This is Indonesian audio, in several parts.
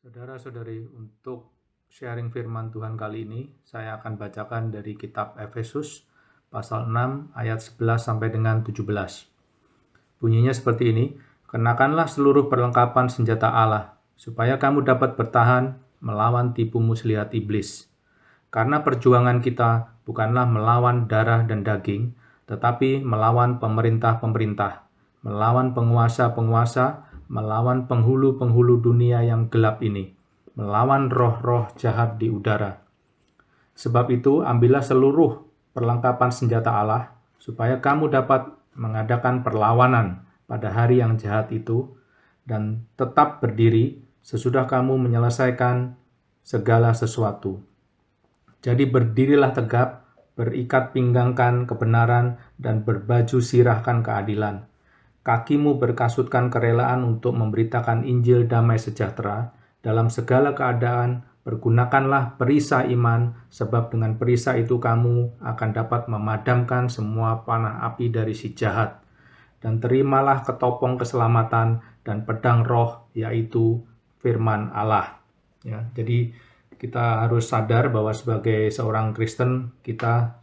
Saudara-saudari, untuk sharing firman Tuhan kali ini, saya akan bacakan dari kitab Efesus pasal 6 ayat 11 sampai dengan 17. Bunyinya seperti ini, kenakanlah seluruh perlengkapan senjata Allah, supaya kamu dapat bertahan melawan tipu muslihat iblis. Karena perjuangan kita bukanlah melawan darah dan daging, tetapi melawan pemerintah-pemerintah, melawan penguasa-penguasa, melawan penghulu-penghulu dunia yang gelap ini, melawan roh-roh jahat di udara. Sebab itu, ambillah seluruh perlengkapan senjata Allah, supaya kamu dapat mengadakan perlawanan pada hari yang jahat itu, dan tetap berdiri sesudah kamu menyelesaikan segala sesuatu. Jadi berdirilah tegap, berikat pinggangkan kebenaran, dan berbaju sirahkan keadilan. Kakimu berkasutkan kerelaan untuk memberitakan Injil damai sejahtera. Dalam segala keadaan, pergunakanlah perisai iman, sebab dengan perisai itu kamu akan dapat memadamkan semua panah api dari si jahat. Dan terimalah ketopong keselamatan dan pedang roh, yaitu firman Allah. Ya, jadi kita harus sadar bahwa sebagai seorang Kristen, kita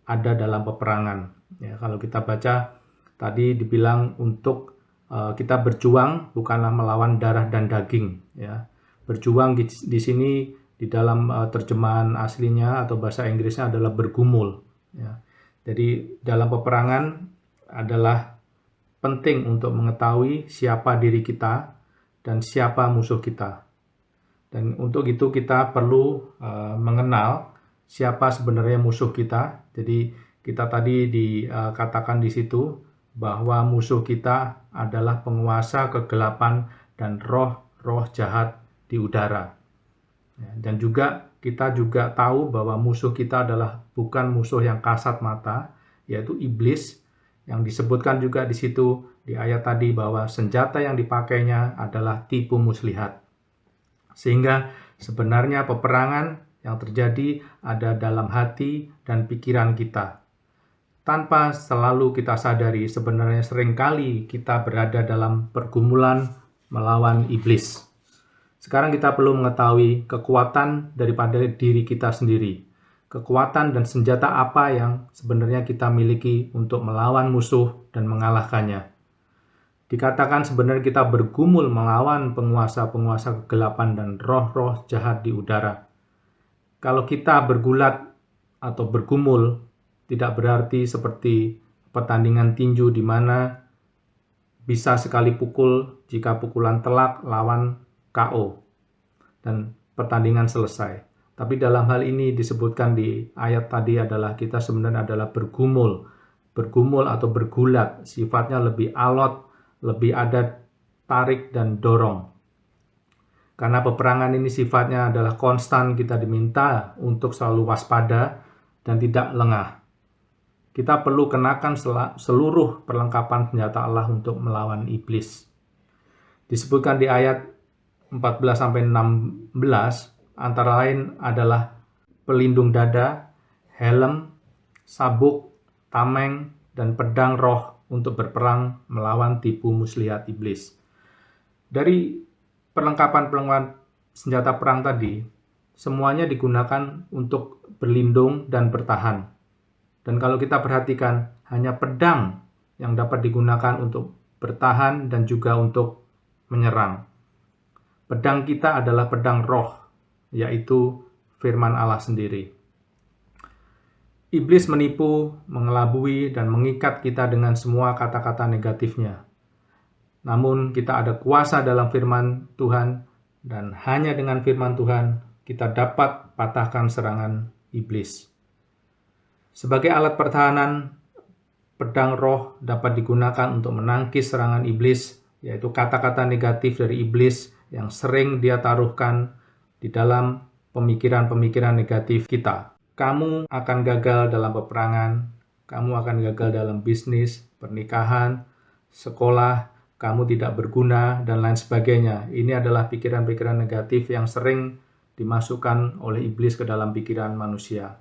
ada dalam peperangan. Ya, kalau kita baca tadi dibilang untuk kita berjuang bukanlah melawan darah dan daging. Ya, berjuang di sini di dalam terjemahan aslinya atau bahasa Inggrisnya adalah bergumul. Ya, jadi dalam peperangan adalah penting untuk mengetahui siapa diri kita dan siapa musuh kita. Dan untuk itu kita perlu mengenal siapa sebenarnya musuh kita. Jadi kita tadi dikatakan di situ bahwa musuh kita adalah penguasa kegelapan dan roh-roh jahat di udara. Dan juga kita juga tahu bahwa musuh kita adalah bukan musuh yang kasat mata, yaitu iblis, yang disebutkan juga di situ di ayat tadi bahwa senjata yang dipakainya adalah tipu muslihat. Sehingga sebenarnya peperangan yang terjadi ada dalam hati dan pikiran kita. Tanpa selalu kita sadari, sebenarnya seringkali kita berada dalam pergumulan melawan iblis. Sekarang kita perlu mengetahui kekuatan daripada diri kita sendiri. Kekuatan dan senjata apa yang sebenarnya kita miliki untuk melawan musuh dan mengalahkannya. Dikatakan sebenarnya kita bergumul melawan penguasa-penguasa kegelapan dan roh-roh jahat di udara. Kalau kita bergulat atau bergumul, tidak berarti seperti pertandingan tinju di mana bisa sekali pukul, jika pukulan telak lawan KO dan pertandingan selesai. Tapi dalam hal ini disebutkan di ayat tadi adalah kita sebenarnya adalah bergumul atau bergulat, sifatnya lebih alot, lebih ada tarik dan dorong. Karena peperangan ini sifatnya adalah konstan, kita diminta untuk selalu waspada dan tidak lengah. Kita perlu kenakan seluruh perlengkapan senjata Allah untuk melawan iblis. Disebutkan di ayat 14-16, antara lain adalah pelindung dada, helm, sabuk, tameng, dan pedang roh untuk berperang melawan tipu muslihat iblis. Dari perlengkapan senjata perang tadi, semuanya digunakan untuk berlindung dan bertahan. Dan kalau kita perhatikan, hanya pedang yang dapat digunakan untuk bertahan dan juga untuk menyerang. Pedang kita adalah pedang roh, yaitu firman Allah sendiri. Iblis menipu, mengelabui, dan mengikat kita dengan semua kata-kata negatifnya. Namun kita ada kuasa dalam firman Tuhan, dan hanya dengan firman Tuhan kita dapat patahkan serangan iblis. Sebagai alat pertahanan, pedang roh dapat digunakan untuk menangkis serangan iblis, yaitu kata-kata negatif dari iblis yang sering dia taruhkan di dalam pemikiran-pemikiran negatif kita. Kamu akan gagal dalam peperangan, kamu akan gagal dalam bisnis, pernikahan, sekolah, kamu tidak berguna, dan lain sebagainya. Ini adalah pikiran-pikiran negatif yang sering dimasukkan oleh iblis ke dalam pikiran manusia.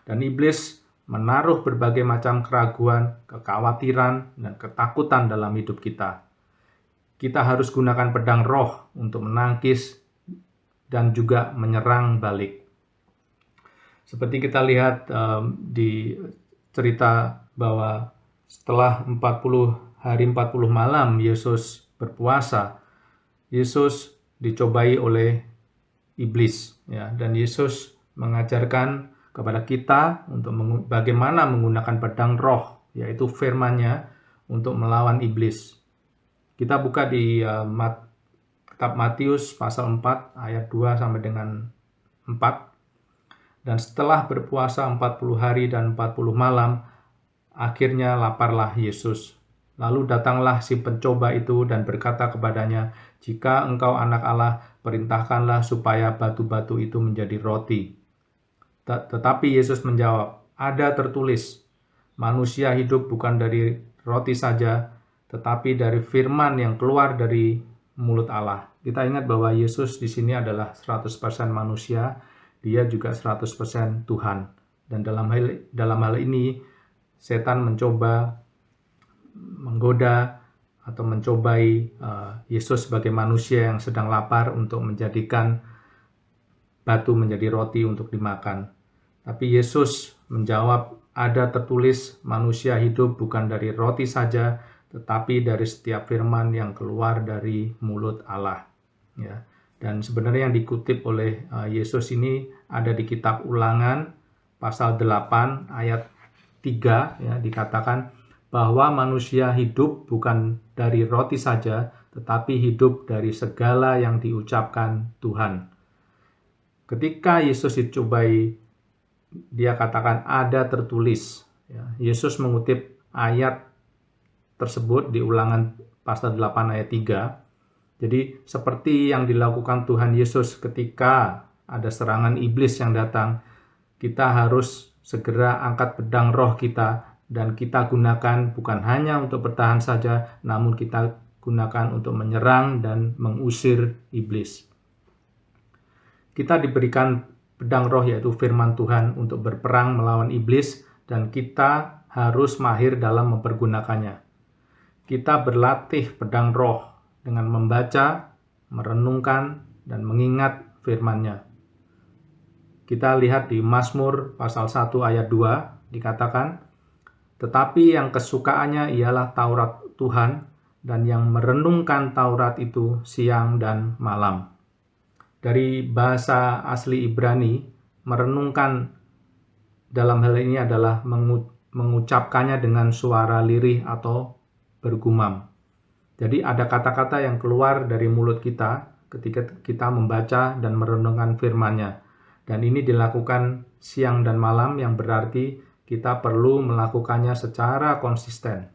Dan iblis menaruh berbagai macam keraguan, kekhawatiran, dan ketakutan dalam hidup kita. Kita harus gunakan pedang roh untuk menangkis dan juga menyerang balik. Seperti kita lihat di cerita bahwa setelah 40 hari 40 malam Yesus berpuasa, Yesus dicobai oleh iblis, ya, dan Yesus mengajarkan kepada kita untuk bagaimana menggunakan pedang roh, yaitu firman-Nya, untuk melawan iblis. Kita buka di kitab Matius pasal 4 ayat 2 sampai dengan 4. Dan setelah berpuasa 40 hari dan 40 malam, akhirnya laparlah Yesus. Lalu datanglah si pencoba itu dan berkata kepadanya, "Jika engkau anak Allah, perintahkanlah supaya batu-batu itu menjadi roti." Tetapi Yesus menjawab, "Ada tertulis, manusia hidup bukan dari roti saja, tetapi dari firman yang keluar dari mulut Allah." Kita ingat bahwa Yesus di sini adalah 100% manusia, dia juga 100% Tuhan. Dan dalam hal ini, setan mencoba menggoda atau mencobai Yesus sebagai manusia yang sedang lapar untuk menjadikan batu menjadi roti untuk dimakan. Tapi Yesus menjawab, "Ada tertulis, manusia hidup bukan dari roti saja, tetapi dari setiap firman yang keluar dari mulut Allah." Ya. Dan sebenarnya yang dikutip oleh Yesus ini ada di kitab Ulangan pasal 8 ayat 3, ya, dikatakan bahwa manusia hidup bukan dari roti saja, tetapi hidup dari segala yang diucapkan Tuhan. Ketika Yesus dicobai, dia katakan ada tertulis. Ya, Yesus mengutip ayat tersebut di Ulangan pasal 8 ayat 3. Jadi seperti yang dilakukan Tuhan Yesus ketika ada serangan iblis yang datang, kita harus segera angkat pedang roh kita dan kita gunakan bukan hanya untuk bertahan saja, namun kita gunakan untuk menyerang dan mengusir iblis. Kita diberikan pedang roh yaitu firman Tuhan untuk berperang melawan iblis dan kita harus mahir dalam mempergunakannya. Kita berlatih pedang roh dengan membaca, merenungkan, dan mengingat firman-Nya. Kita lihat di Mazmur pasal 1 ayat 2 dikatakan, "Tetapi yang kesukaannya ialah Taurat Tuhan, dan yang merenungkan Taurat itu siang dan malam." Dari bahasa asli Ibrani, merenungkan dalam hal ini adalah mengucapkannya dengan suara lirih atau bergumam. Jadi ada kata-kata yang keluar dari mulut kita ketika kita membaca dan merenungkan firman-Nya. Dan ini dilakukan siang dan malam, yang berarti kita perlu melakukannya secara konsisten.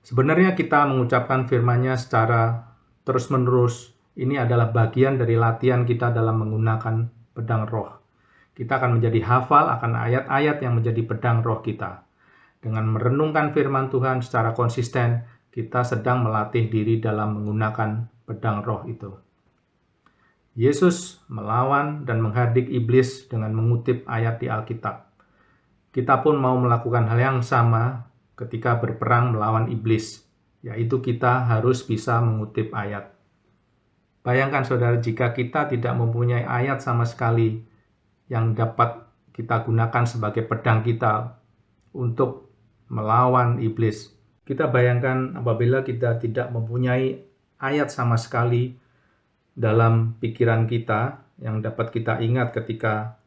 Sebenarnya kita mengucapkan firman-Nya secara terus-menerus. Ini adalah bagian dari latihan kita dalam menggunakan pedang roh. Kita akan menjadi hafal akan ayat-ayat yang menjadi pedang roh kita. Dengan merenungkan firman Tuhan secara konsisten, kita sedang melatih diri dalam menggunakan pedang roh itu. Yesus melawan dan menghardik iblis dengan mengutip ayat di Alkitab. Kita pun mau melakukan hal yang sama ketika berperang melawan iblis, yaitu kita harus bisa mengutip ayat. Bayangkan saudara, jika kita tidak mempunyai ayat sama sekali yang dapat kita gunakan sebagai pedang kita untuk melawan iblis. Kita bayangkan apabila kita tidak mempunyai ayat sama sekali dalam pikiran kita yang dapat kita ingat ketika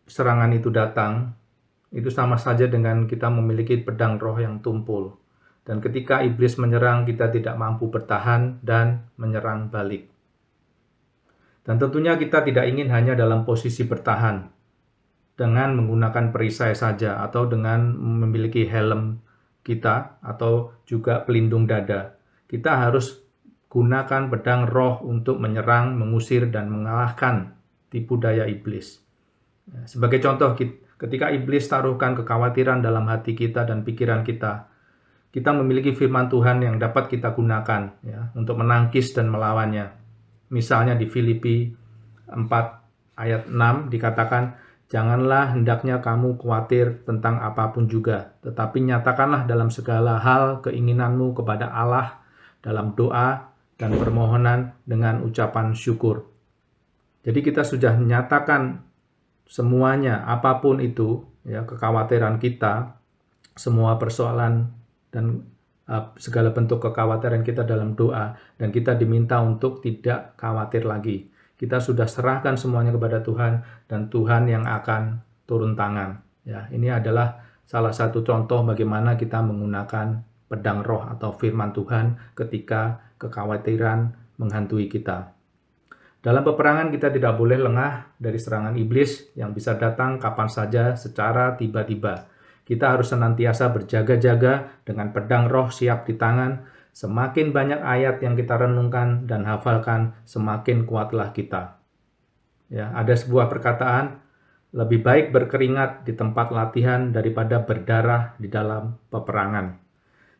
serangan itu datang, itu sama saja dengan kita memiliki pedang roh yang tumpul. Dan ketika iblis menyerang, kita tidak mampu bertahan dan menyerang balik. Dan tentunya kita tidak ingin hanya dalam posisi bertahan dengan menggunakan perisai saja atau dengan memiliki helm kita atau juga pelindung dada. Kita harus gunakan pedang roh untuk menyerang, mengusir, dan mengalahkan tipu daya iblis. Sebagai contoh, ketika iblis taruhkan kekhawatiran dalam hati kita dan pikiran kita, kita memiliki firman Tuhan yang dapat kita gunakan, ya, untuk menangkis dan melawannya. Misalnya di Filipi 4 ayat 6 dikatakan, "Janganlah hendaknya kamu khawatir tentang apapun juga, tetapi nyatakanlah dalam segala hal keinginanmu kepada Allah dalam doa dan permohonan dengan ucapan syukur. Jadi kita sudah menyatakan semuanya, apapun itu, ya, kekhawatiran kita, semua persoalan dan segala bentuk kekhawatiran kita dalam doa, dan kita diminta untuk tidak khawatir lagi. Kita sudah serahkan semuanya kepada Tuhan, dan Tuhan yang akan turun tangan. Ya, ini adalah salah satu contoh bagaimana kita menggunakan pedang roh atau firman Tuhan ketika kekhawatiran menghantui kita. Dalam peperangan kita tidak boleh lengah dari serangan iblis yang bisa datang kapan saja secara tiba-tiba. Kita harus senantiasa berjaga-jaga dengan pedang roh siap di tangan. Semakin banyak ayat yang kita renungkan dan hafalkan, semakin kuatlah kita. Ya, ada sebuah perkataan, lebih baik berkeringat di tempat latihan daripada berdarah di dalam peperangan.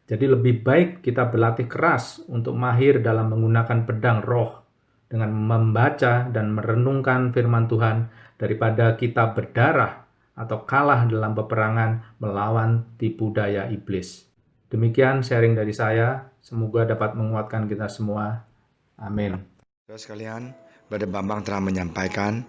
Jadi lebih baik kita berlatih keras untuk mahir dalam menggunakan pedang roh dengan membaca dan merenungkan firman Tuhan daripada kita berdarah atau kalah dalam peperangan melawan tipu daya iblis. Demikian sharing dari saya, semoga dapat menguatkan kita semua. Amin. Saudara sekalian, Brother Bambang telah menyampaikan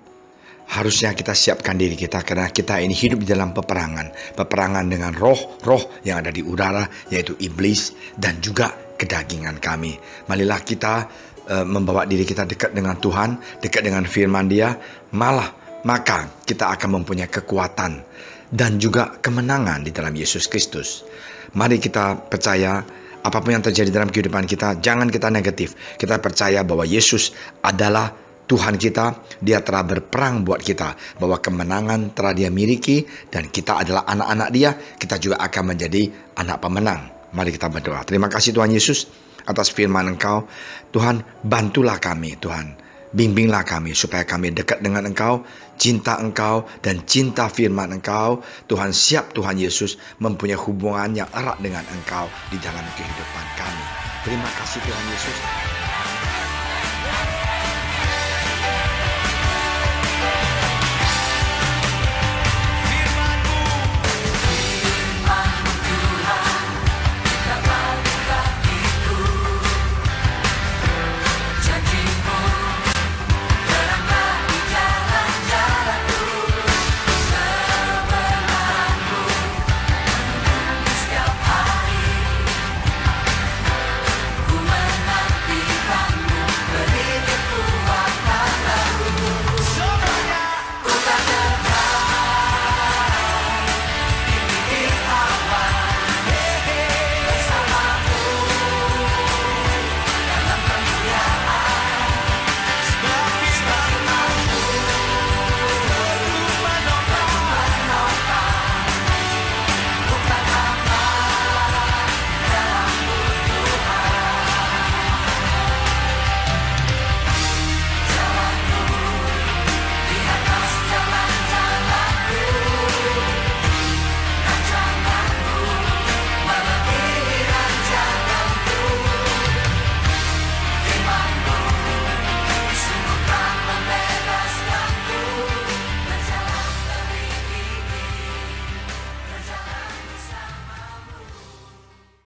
harusnya kita siapkan diri kita karena kita ini hidup di dalam peperangan dengan roh yang ada di udara, yaitu iblis dan juga kedagingan kami. Marilah kita membawa diri kita dekat dengan Tuhan, dekat dengan firman Dia, maka kita akan mempunyai kekuatan dan juga kemenangan di dalam Yesus Kristus. Mari kita percaya apapun yang terjadi dalam kehidupan kita, jangan kita negatif. Kita percaya bahwa Yesus adalah Tuhan kita, Dia telah berperang buat kita, bahwa kemenangan telah Dia miliki, dan kita adalah anak-anak Dia, kita juga akan menjadi anak pemenang. Mari kita berdoa. Terima kasih Tuhan Yesus atas firman Engkau. Tuhan, bantulah kami Tuhan. Bimbinglah kami supaya kami dekat dengan Engkau, cinta Engkau dan cinta firman Engkau. Tuhan, siap Tuhan Yesus mempunyai hubungan yang erat dengan Engkau di dalam kehidupan kami. Terima kasih Tuhan Yesus.